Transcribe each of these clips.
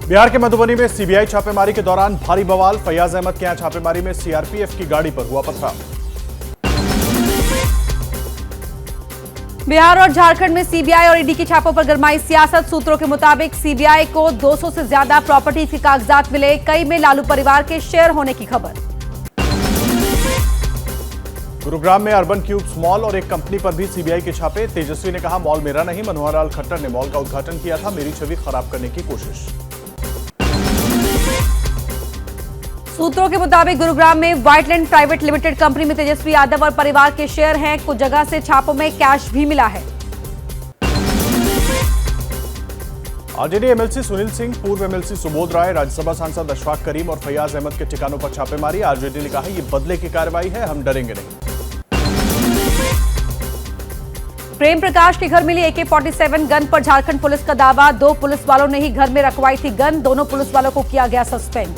बिहार के मधुबनी में सीबीआई छापेमारी के दौरान भारी बवाल। फैयाज अहमद के यहां छापेमारी में सीआरपीएफ की गाड़ी पर हुआ पथराव। बिहार और झारखंड में सीबीआई और ईडी के छापों पर गरमाई सियासत। सूत्रों के मुताबिक सीबीआई को 200 से ज्यादा प्रॉपर्टी के कागजात मिले। कई में लालू परिवार के शेयर होने की खबर। गुरुग्राम में अर्बन क्यूब्स मॉल और एक कंपनी पर भी सीबीआई के छापे। तेजस्वी ने कहा, मॉल मेरा नहीं, मनोहर लाल खट्टर ने मॉल का उद्घाटन किया था, मेरी छवि खराब करने की कोशिश। सूत्रों के मुताबिक गुरुग्राम में व्हाइटलैंड प्राइवेट लिमिटेड कंपनी में तेजस्वी यादव और परिवार के शेयर हैं। कुछ जगह से छापों में कैश भी मिला है। आरजेडी एमएलसी सुनील सिंह, पूर्व एमएलसी सुबोध राय, राज्यसभा सांसद अशफाक करीम और फैयाज अहमद के ठिकानों पर छापेमारी। आरजेडी ने कहा, ये बदले की कार्रवाई है, हम डरेंगे नहीं। प्रेम प्रकाश के घर मिली AK-47 गन पर झारखंड पुलिस का दावा। 2 पुलिस वालों ने ही घर में रखवाई थी गन। दोनों पुलिस वालों को किया गया सस्पेंड।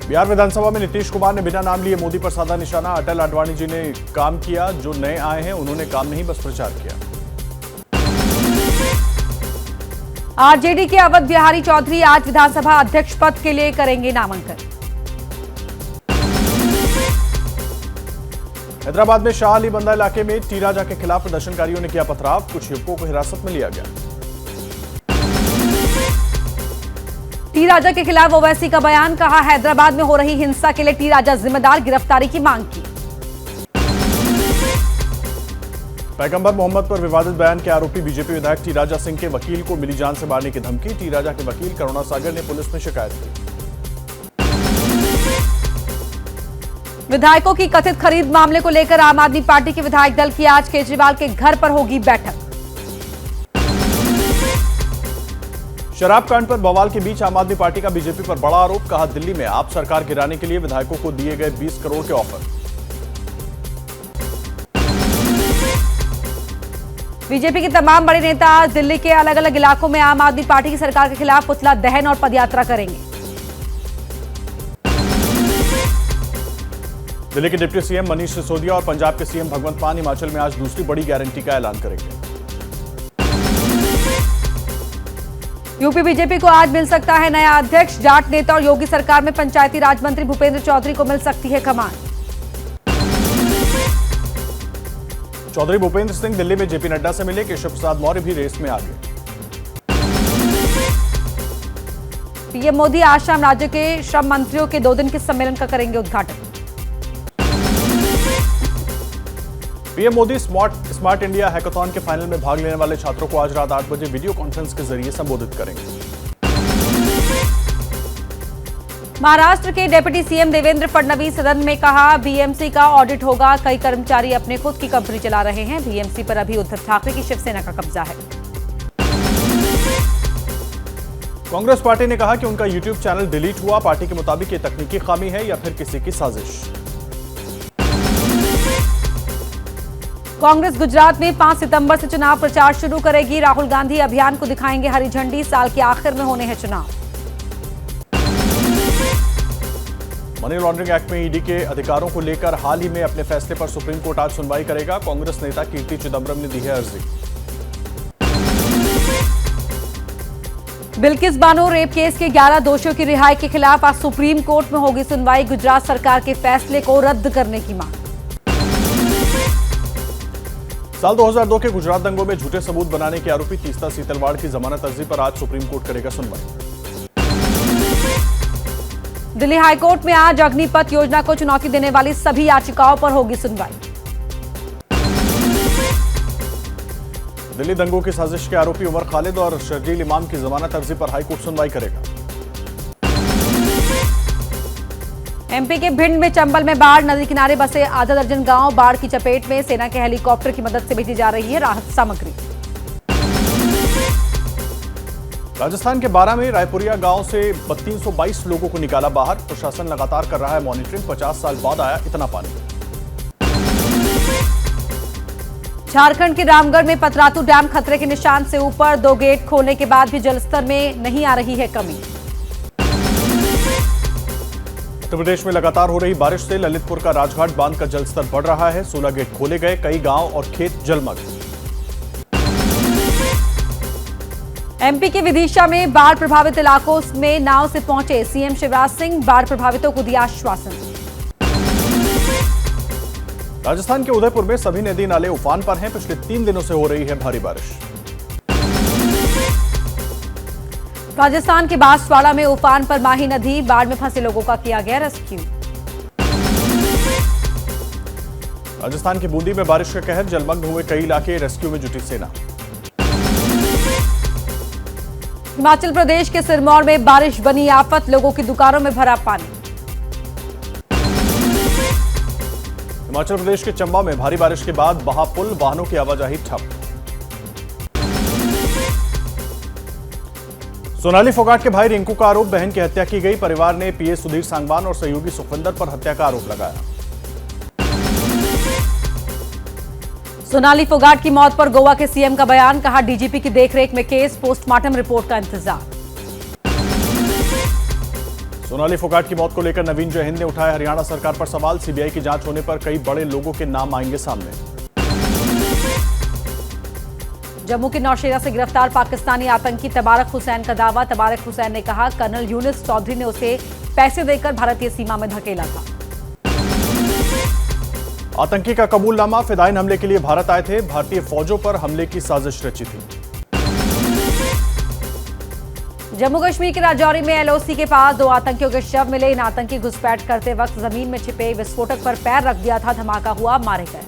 बिहार विधानसभा में नीतीश कुमार ने बिना नाम लिए मोदी पर साधा निशाना। अटल आडवाणी जी ने काम किया, जो नए आए हैं उन्होंने काम नहीं बस प्रचार किया। आरजेडी के अवध बिहारी चौधरी आज विधानसभा अध्यक्ष पद के लिए करेंगे नामांकन। हैदराबाद में शाह अली बंदा इलाके में टी राजा के खिलाफ प्रदर्शनकारियों ने किया पथराव। कुछ युवकों को हिरासत में लिया गया। टी राजा के खिलाफ ओवैसी का बयान। कहा, हैदराबाद में हो रही हिंसा के लिए टी राजा जिम्मेदार, गिरफ्तारी की मांग की। पैगंबर मोहम्मद पर विवादित बयान के आरोपी बीजेपी विधायक टी राजा सिंह के वकील को मिली जान से मारने की धमकी। टी राजा के वकील करुणा सागर ने पुलिस में शिकायत की। विधायकों की कथित खरीद मामले को लेकर आम आदमी पार्टी के विधायक दल की आज केजरीवाल के घर पर होगी बैठक। शराब कांड पर बवाल के बीच आम आदमी पार्टी का बीजेपी पर बड़ा आरोप। कहा, दिल्ली में आप सरकार गिराने के लिए विधायकों को दिए गए 20 करोड़ के ऑफर। बीजेपी के तमाम बड़े नेता आज दिल्ली के अलग अलग इलाकों में आम आदमी पार्टी की सरकार के खिलाफ पुतला दहन और पदयात्रा करेंगे। दिल्ली के डिप्टी सीएम मनीष सिसोदिया और पंजाब के सीएम भगवंत मान हिमाचल में आज दूसरी बड़ी गारंटी का ऐलान करेंगे। यूपी बीजेपी को आज मिल सकता है नया अध्यक्ष। जाट नेता और योगी सरकार में पंचायती राज मंत्री भूपेंद्र चौधरी को मिल सकती है कमान। चौधरी भूपेंद्र सिंह दिल्ली में जेपी नड्डा से मिले। केशव प्रसाद मौर्य भी रेस में आगे। पीएम मोदी आज शाम राज्य के श्रम मंत्रियों के 2 दिन के सम्मेलन का करेंगे उद्घाटन। PM Modi smart India hackathon के फाइनल में भाग लेने वाले छात्रों को आज रात 8 बजे वीडियो कॉन्फ्रेंस के जरिए संबोधित करेंगे। महाराष्ट्र के डिप्टी सीएम देवेंद्र फडणवीस सदन में कहा, बीएमसी का ऑडिट होगा। कई कर्मचारी अपने खुद की कंपनी चला रहे हैं। बीएमसी पर अभी उद्धव ठाकरे की शिवसेना का कब्जा है। कांग्रेस पार्टी ने कहा कि उनका यूट्यूब चैनल डिलीट हुआ। पार्टी के मुताबिक ये तकनीकी खामी है या फिर किसी की साजिश। कांग्रेस गुजरात में 5 सितंबर से चुनाव प्रचार शुरू करेगी। राहुल गांधी अभियान को दिखाएंगे हरी झंडी। साल के आखिर में होने हैं चुनाव। मनी लॉन्ड्रिंग एक्ट में ईडी के अधिकारों को लेकर हाल ही में अपने फैसले पर सुप्रीम कोर्ट आज सुनवाई करेगा। कांग्रेस नेता कीर्ति चिदंबरम ने दी है अर्जी। बिल्किस बानो रेप केस के 11 दोषियों की रिहाई के खिलाफ आज सुप्रीम कोर्ट में होगी सुनवाई। गुजरात सरकार के फैसले को रद्द करने की मांग। साल 2002 के गुजरात दंगों में झूठे सबूत बनाने के आरोपी तीस्ता सीतलवाड़ की जमानत अर्जी पर आज सुप्रीम कोर्ट करेगा सुनवाई। दिल्ली हाईकोर्ट में आज अग्निपथ योजना को चुनौती देने वाली सभी याचिकाओं पर होगी सुनवाई। दिल्ली दंगों की साजिश के आरोपी उमर खालिद और शर्जील इमाम की जमानत अर्जी पर हाईकोर्ट सुनवाई करेगा। एमपी के भिंड में चंबल में बाढ़। नदी किनारे बसे आधा दर्जन गांव बाढ़ की चपेट में। सेना के हेलीकॉप्टर की मदद से भेजी जा रही है राहत सामग्री। राजस्थान के बारां में रायपुरिया गांव से 322 लोगों को निकाला बाहर। प्रशासन लगातार कर रहा है मॉनिटरिंग। 50 साल बाद आया इतना पानी। झारखंड के रामगढ़ में पतरातू डैम खतरे के निशान से ऊपर। 2 गेट खोलने के बाद भी जलस्तर में नहीं आ रही है कमी। उत्तर प्रदेश में लगातार हो रही बारिश से ललितपुर का राजघाट बांध का जलस्तर बढ़ रहा है। 16 गेट खोले गए। कई गांव और खेत जलमग्न। एमपी के विदिशा में बाढ़ प्रभावित इलाकों में नाव से पहुंचे सीएम शिवराज सिंह, बाढ़ प्रभावितों को दिया आश्वासन। राजस्थान के उदयपुर में सभी नदी नाले उफान पर हैं। पिछले 3 दिनों से हो रही है भारी बारिश। राजस्थान के बांसवाड़ा में उफान पर माही नदी, बाढ़ में फंसे लोगों का किया गया रेस्क्यू। राजस्थान की बूंदी में बारिश का कहर, जलमग्न हुए कई इलाके, रेस्क्यू में जुटी सेना। हिमाचल प्रदेश के सिरमौर में बारिश बनी आफत, लोगों की दुकानों में भरा पानी। हिमाचल प्रदेश के चंबा में भारी बारिश के बाद महापुल, वाहनों की आवाजाही ठप। सोनाली फोगाट के भाई रिंकू का आरोप, बहन की हत्या की गई। परिवार ने पीए सुधीर सांगवान और सहयोगी सुखविंदर पर हत्या का आरोप लगाया। सोनाली फोगाट की मौत पर गोवा के सीएम का बयान, कहा डीजीपी की देखरेख में केस, पोस्टमार्टम रिपोर्ट का इंतजार। सोनाली फोगाट की मौत को लेकर नवीन जयहिंद ने उठाया हरियाणा सरकार पर सवाल। सीबीआई की जांच होने पर कई बड़े लोगों के नाम आएंगे सामने। जम्मू के नौशेरा से गिरफ्तार पाकिस्तानी आतंकी तबारक हुसैन का दावा, तबारक हुसैन ने कहा कर्नल यूनिस चौधरी ने उसे पैसे देकर भारतीय सीमा में धकेला था। आतंकी का कबूलनामा, फिदायिन हमले के लिए भारत आए थे, भारतीय फौजों पर हमले की साजिश रची थी। जम्मू कश्मीर के राजौरी में एलओसी के पास 2 आतंकियों के शव मिले। इन आतंकी घुसपैठ करते वक्त जमीन में छिपे विस्फोटक पर पैर रख दिया था, धमाका हुआ, मारे गए।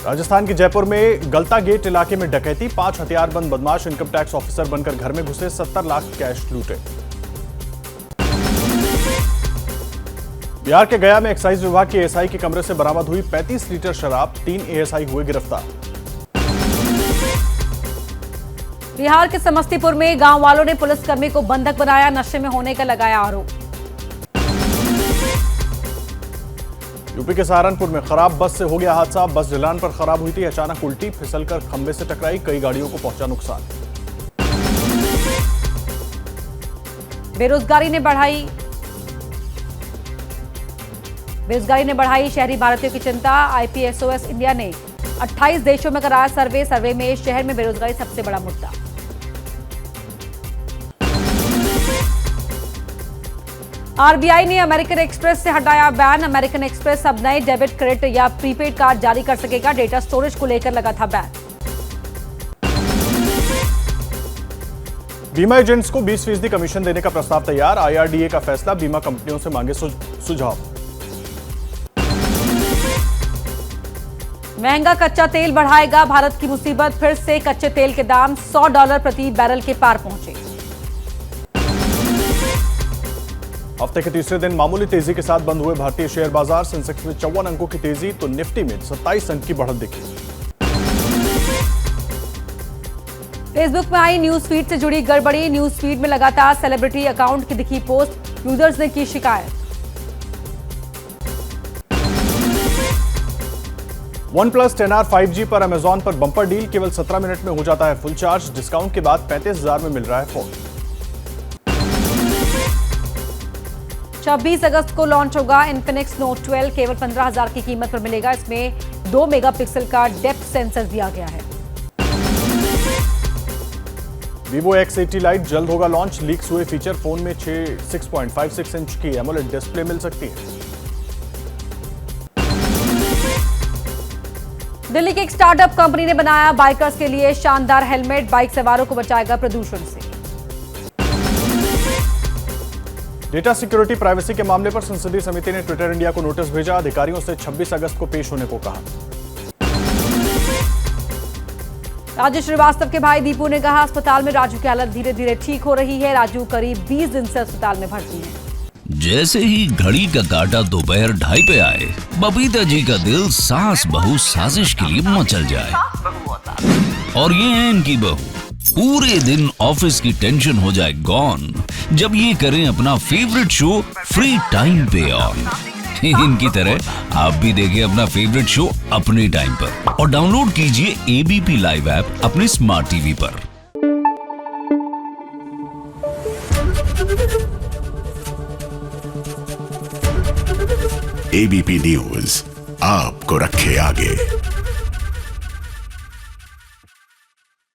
राजस्थान के जयपुर में गलता गेट इलाके में डकैती, 5 हथियारबंद बदमाश इनकम टैक्स ऑफिसर बनकर घर में घुसे, 70 लाख कैश लूटे। बिहार के गया में एक्साइज विभाग के एएसआई के कमरे से बरामद हुई 35 लीटर शराब, 3 एएसआई हुए गिरफ्तार। बिहार के समस्तीपुर में गांव वालों ने पुलिसकर्मी को बंधक बनाया, नशे में होने का लगाया आरोप। यूपी के सहारनपुर में खराब बस से हो गया हादसा, बस ढलान पर खराब हुई थी, अचानक उल्टी, फिसलकर खंबे से टकराई, कई गाड़ियों को पहुंचा नुकसान। बेरोजगारी ने बढ़ाई शहरी भारतीयों की चिंता। आईपीएसओएस इंडिया ने 28 देशों में कराया सर्वे में शहर में बेरोजगारी सबसे बड़ा मुद्दा। आरबीआई ने अमेरिकन एक्सप्रेस से हटाया बैन, अमेरिकन एक्सप्रेस अब नए डेबिट, क्रेडिट या प्रीपेड कार्ड जारी कर सकेगा, डेटा स्टोरेज को लेकर लगा था बैन। बीमा एजेंट्स को 20% कमीशन देने का प्रस्ताव तैयार, आईआरडीए का फैसला, बीमा कंपनियों से मांगे सुझाव। महंगा कच्चा तेल बढ़ाएगा भारत की मुसीबत, फिर से कच्चे तेल के दाम $100 प्रति बैरल के पार पहुंचे। हफ्ते के तीसरे दिन मामूली तेजी के साथ बंद हुए भारतीय शेयर बाजार, सेंसेक्स में 54 अंकों की तेजी तो निफ्टी में 27 अंक की बढ़त दिखी। फेसबुक में आई न्यूज फीड से जुड़ी गड़बड़ी, न्यूज फीड में लगातार सेलिब्रिटी अकाउंट की दिखी पोस्ट, यूजर्स ने की शिकायत। OnePlus 10R 5G पर अमेजॉन पर बंपर डील, केवल 17 मिनट में हो जाता है फुल चार्ज, डिस्काउंट के बाद 35,000 में मिल रहा है फोन। 26 अगस्त को लॉन्च होगा इन्फिनिक्स नोट 12, केवल 15,000 की कीमत पर मिलेगा। इसमें 2 मेगापिक्सल का डेप्थ सेंसर दिया गया है। Vivo X80 Lite जल्द होगा लॉन्च, लीक्स हुए फीचर, फोन में 6.56 इंच की एमोलेड डिस्प्ले मिल सकती है। दिल्ली की एक स्टार्टअप कंपनी ने बनाया बाइकर्स के लिए शानदार हेलमेट, बाइक सवारों को बचाएगा प्रदूषण से। डेटा सिक्योरिटी प्राइवेसी के मामले पर संसदीय समिति ने ट्विटर इंडिया को नोटिस भेजा, अधिकारियों से 26 अगस्त को पेश होने को कहा। राजू श्रीवास्तव के भाई दीपू ने कहा अस्पताल में राजू की हालत धीरे धीरे ठीक हो रही है। राजू करीब 20 दिन से अस्पताल में भर्ती है। जैसे ही घड़ी का काटा दोपहर 2:30 पे आए, बबीता जी का दिल सास बहू साजिश के लिए मचल जाए। और ये है इनकी बहू, पूरे दिन ऑफिस की टेंशन हो जाए गॉन जब ये करें अपना फेवरेट शो फ्री टाइम पे ऑन। इनकी तरह आप भी देखें अपना फेवरेट शो अपने टाइम पर और डाउनलोड कीजिए एबीपी लाइव ऐप अपने स्मार्ट टीवी पर। एबीपी न्यूज आपको रखे आगे।